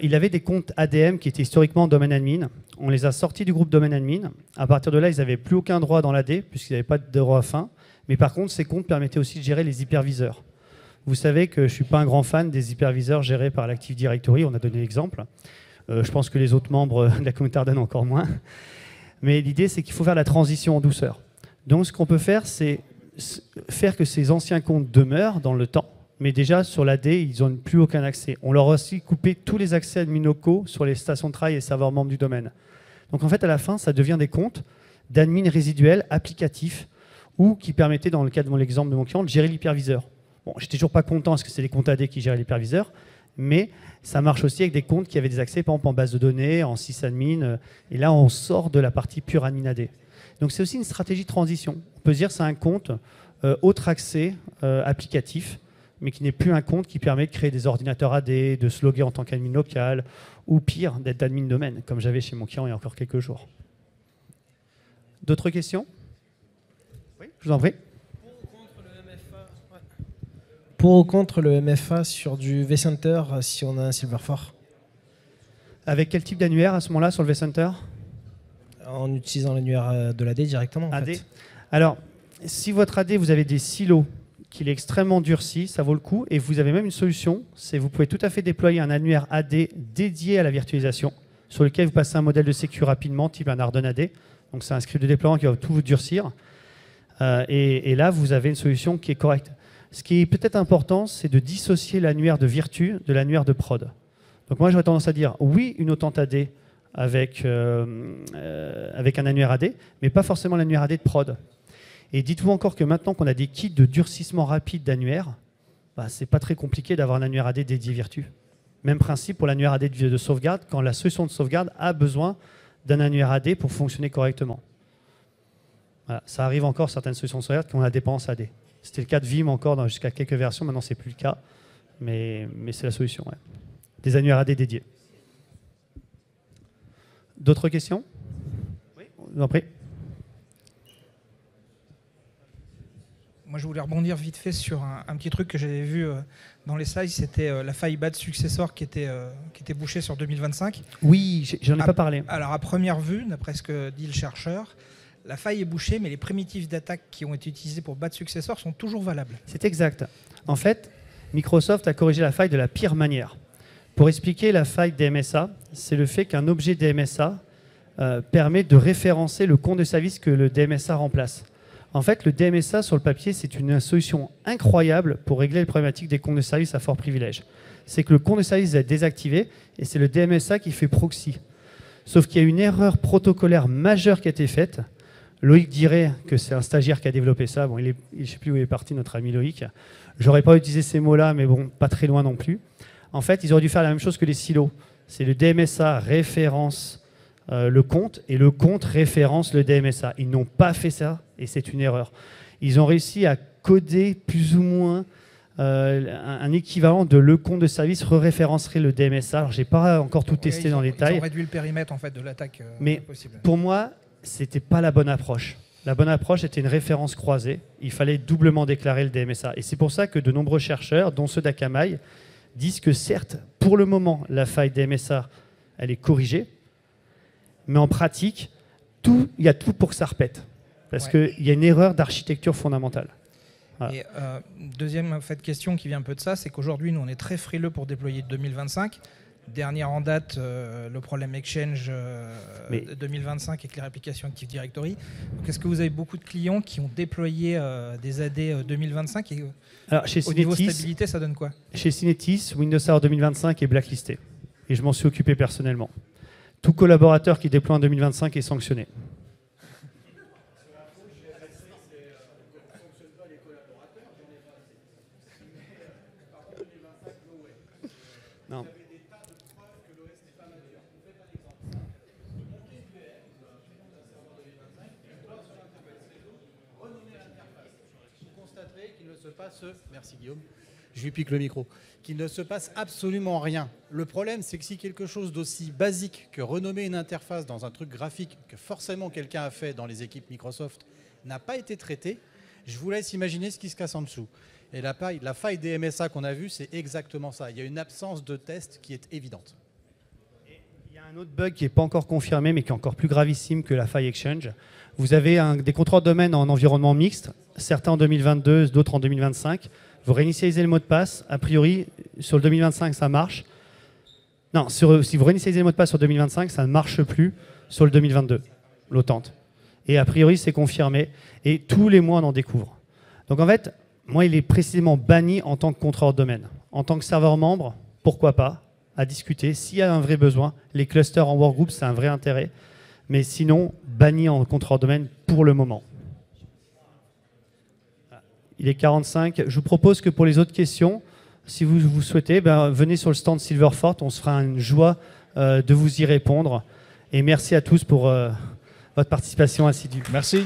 Il avait des comptes ADM qui étaient historiquement domaine admin. On les a sortis du groupe domaine admin. À partir de là, ils n'avaient plus aucun droit dans l'AD puisqu'ils n'avaient pas de droit fin. Mais par contre, ces comptes permettaient aussi de gérer les hyperviseurs. Vous savez que je ne suis pas un grand fan des hyperviseurs gérés par l'Active Directory. On a donné l'exemple. Je pense que les autres membres de la communauté Ardennes encore moins. Mais l'idée, c'est qu'il faut faire la transition en douceur. Donc, ce qu'on peut faire, c'est faire que ces anciens comptes demeurent dans le temps. Mais déjà, sur l'AD, ils n'ont plus aucun accès. On leur a aussi coupé tous les accès admin locaux sur les stations de travail et serveurs membres du domaine. Donc, en fait, à la fin, ça devient des comptes d'admin résiduels applicatifs ou qui permettaient, dans le cas de l'exemple de mon client, de gérer l'hyperviseur. Bon, j'étais toujours pas content parce que c'est les comptes AD qui géraient l'hyperviseur. Mais ça marche aussi avec des comptes qui avaient des accès, par exemple, en base de données, en sysadmin. Et là, on sort de la partie pure admin AD. Donc, c'est aussi une stratégie de transition. On peut se dire que c'est un compte autre accès applicatif, mais qui n'est plus un compte qui permet de créer des ordinateurs AD, de se loguer en tant qu'admin local, ou pire, d'être admin domaine, comme j'avais chez mon client il y a encore quelques jours. D'autres questions? Oui, je vous en prie. Pour ou contre le MFA sur du vCenter si on a un Silverfort? Avec quel type d'annuaire à ce moment-là sur le vCenter? En utilisant l'annuaire de l'AD directement. En AD. fait. Alors, si votre AD, vous avez des silos, qu'il est extrêmement durci, ça vaut le coup. Et vous avez même une solution, c'est vous pouvez tout à fait déployer un annuaire AD dédié à la virtualisation, sur lequel vous passez un modèle de sécu rapidement, type un Arden AD. Donc c'est un script de déploiement qui va tout vous durcir. Et là, vous avez une solution qui est correcte. Ce qui est peut-être important, c'est de dissocier l'annuaire de Virtu de l'annuaire de prod. Donc moi, j'aurais tendance à dire oui, une Authent AD avec un annuaire AD, mais pas forcément l'annuaire AD de prod. Et dites-vous encore que maintenant qu'on a des kits de durcissement rapide d'annuaire, bah, c'est pas très compliqué d'avoir un annuaire AD dédié Virtu. Même principe pour l'annuaire AD de sauvegarde, quand la solution de sauvegarde a besoin d'un annuaire AD pour fonctionner correctement. Voilà, ça arrive encore certaines solutions de sauvegarde qui ont la dépendance AD. C'était le cas de Vim encore jusqu'à quelques versions, maintenant c'est plus le cas, mais c'est la solution. Ouais. Des annuaires AD dédiés. D'autres questions? Oui, je vous en prie. Moi, je voulais rebondir vite fait sur un petit truc que j'avais vu dans les slides, c'était la faille bad successor qui était bouchée sur 2025. Oui, j'en ai pas parlé. Alors, à première vue, d'après ce que dit le chercheur, la faille est bouchée, mais les primitifs d'attaque qui ont été utilisés pour bad successor sont toujours valables. C'est exact. En fait, Microsoft a corrigé la faille de la pire manière. Pour expliquer la faille DMSA, c'est le fait qu'un objet DMSA permet de référencer le compte de service que le DMSA remplace. En fait, le DMSA sur le papier, c'est une solution incroyable pour régler les problématiques des comptes de service à fort privilège. C'est que le compte de service est désactivé et c'est le DMSA qui fait proxy. Sauf qu'il y a une erreur protocolaire majeure qui a été faite. Loïc dirait que c'est un stagiaire qui a développé ça. Bon, je ne sais plus où il est parti, notre ami Loïc. J'aurais pas utilisé ces mots-là, mais bon, pas très loin non plus. En fait, ils auraient dû faire la même chose que les silos. C'est le DMSA référence le compte et le compte référence le DMSA. Ils n'ont pas fait ça et c'est une erreur. Ils ont réussi à coder plus ou moins un équivalent de le compte de service re-référencerait le DMSA. Alors, je n'ai pas encore tout testé dans les détails. Ils ont réduit le périmètre en fait, de l'attaque mais possible. Pour moi, c'était pas la bonne approche. La bonne approche était une référence croisée. Il fallait doublement déclarer le DMSA. Et c'est pour ça que de nombreux chercheurs, dont ceux d'Akamai, disent que certes, pour le moment, la faille DMSA, elle est corrigée, mais en pratique, il y a tout pour que ça repète. Parce qu'il y a une erreur d'architecture fondamentale. Voilà. Et deuxième en fait, question qui vient un peu de ça, c'est qu'aujourd'hui, nous, on est très frileux pour déployer 2025. Dernière en date, le problème Exchange 2025 avec les réplications Active Directory. Donc, est-ce que vous avez beaucoup de clients qui ont déployé des AD 2025 et alors, chez au niveau stabilité, ça donne quoi? Chez Synetis, Windows Server 2025 est blacklisté. Et je m'en suis occupé personnellement. Tout collaborateur qui déploie en 2025 est sanctionné. Non. Merci Guillaume, je lui pique le micro, qu'il ne se passe absolument rien. Le problème, c'est que si quelque chose d'aussi basique que renommer une interface dans un truc graphique que forcément quelqu'un a fait dans les équipes Microsoft n'a pas été traité, je vous laisse imaginer ce qui se casse en dessous. Et la faille des MSA qu'on a vue, c'est exactement ça. Il y a une absence de test qui est évidente. Il y a un autre bug qui n'est pas encore confirmé, mais qui est encore plus gravissime que la faille Exchange. Vous avez des contrôleurs de domaine en environnement mixte, certains en 2022, d'autres en 2025. Vous réinitialisez le mot de passe. A priori, sur le 2025, ça marche. Non, si vous réinitialisez le mot de passe sur 2025, ça ne marche plus sur le 2022, l'Authent. Et a priori, c'est confirmé. Et tous les mois, on en découvre. Donc en fait, moi, il est précisément banni en tant que contrôleur de domaine. En tant que serveur membre, pourquoi pas, à discuter. S'il y a un vrai besoin, les clusters en workgroup, c'est un vrai intérêt. Mais sinon, banni en contrôleur de domaine pour le moment. Il est 45. Je vous propose que pour les autres questions, Si vous souhaitez, venez sur le stand Silverfort. On se fera une joie de vous y répondre. Et merci à tous pour votre participation assidue. Merci.